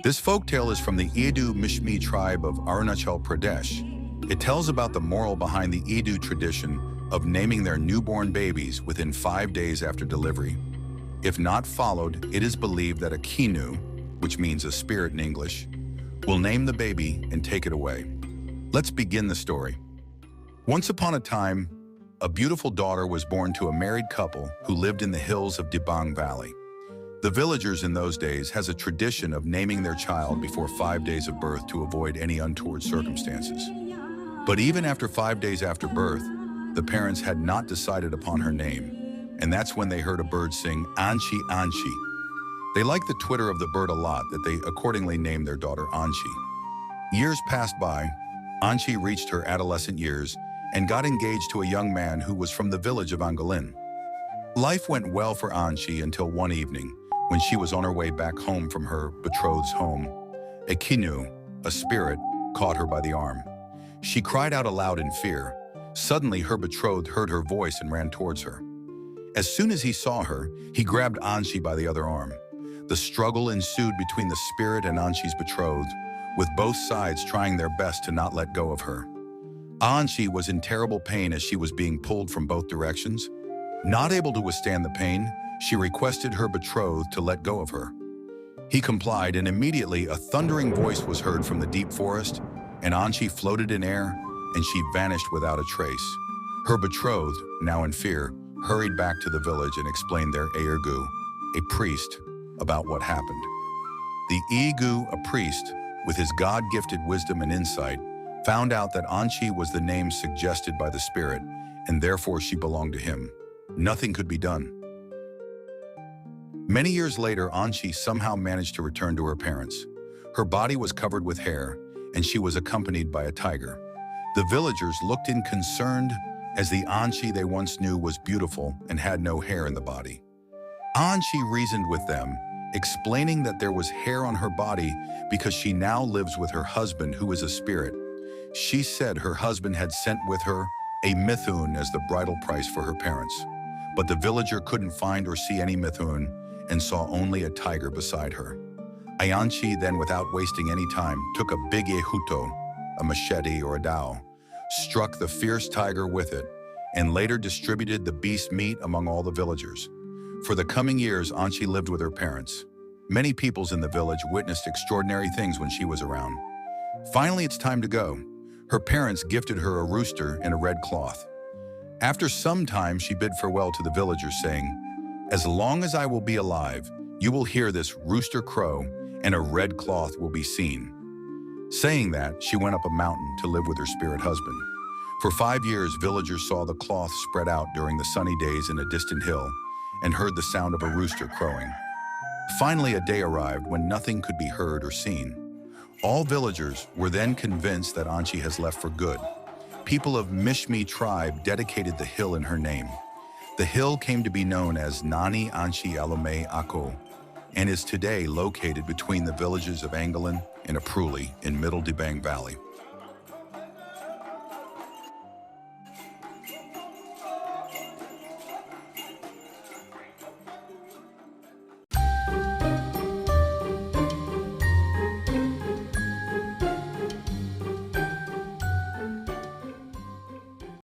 This folktale is from the Edu Mishmi tribe of Arunachal Pradesh. It tells about the moral behind the Edu tradition of naming their newborn babies within 5 days after delivery. If not followed, it is believed that a kinu, which means a spirit in English, will name the baby and take it away. Let's begin the story. Once upon a time, a beautiful daughter was born to a married couple who lived in the hills of Dibang Valley. The villagers in those days has a tradition of naming their child before 5 days of birth to avoid any untoward circumstances. But even after 5 days after birth, the parents had not decided upon her name, and that's when they heard a bird sing Anchi Anchi. They liked the twitter of the bird a lot that they accordingly named their daughter Anchi. Years passed by. Anchi reached her adolescent years and got engaged to a young man who was from the village of Angalin. Life went well for Anchi until one evening, when she was on her way back home from her betrothed's home. A kinu, a spirit, caught her by the arm. She cried out aloud in fear. Suddenly, her betrothed heard her voice and ran towards her. As soon as he saw her, he grabbed Anchi by the other arm. The struggle ensued between the spirit and Anchi's betrothed, with both sides trying their best to not let go of her. Anchi was in terrible pain as she was being pulled from both directions. Not able to withstand the pain, she requested her betrothed to let go of her. He complied, and immediately a thundering voice was heard from the deep forest, and Anchi floated in air, and she vanished without a trace. Her betrothed, now in fear, hurried back to the village and explained their Ayergu, a priest, about what happened. The Igu, a priest, with his God-gifted wisdom and insight, found out that Anchi was the name suggested by the spirit, and therefore she belonged to him. Nothing could be done. Many years later, Anchi somehow managed to return to her parents. Her body was covered with hair, and she was accompanied by a tiger. The villagers looked in concerned, as the Anchi they once knew was beautiful and had no hair in the body. Anchi reasoned with them, explaining that there was hair on her body because she now lives with her husband, who is a spirit. She said her husband had sent with her a mithun as the bridal price for her parents. But the villager couldn't find or see any mithun and saw only a tiger beside her. Anchi then, without wasting any time, took a big ehuto, a machete or a dao, struck the fierce tiger with it, and later distributed the beast's meat among all the villagers. For the coming years, Anchi lived with her parents. Many peoples in the village witnessed extraordinary things when she was around. Finally, it's time to go. Her parents gifted her a rooster and a red cloth. After some time, she bid farewell to the villagers, saying, "As long as I will be alive, you will hear this rooster crow, and a red cloth will be seen." Saying that, she went up a mountain to live with her spirit husband. For 5 years, villagers saw the cloth spread out during the sunny days in a distant hill and heard the sound of a rooster crowing. Finally, a day arrived when nothing could be heard or seen. All villagers were then convinced that Anchi has left for good. People of Mishmi tribe dedicated the hill in her name. The hill came to be known as Nani Anchi Alome Ako and is today located between the villages of Angalin and Apruli in Middle Dibang Valley.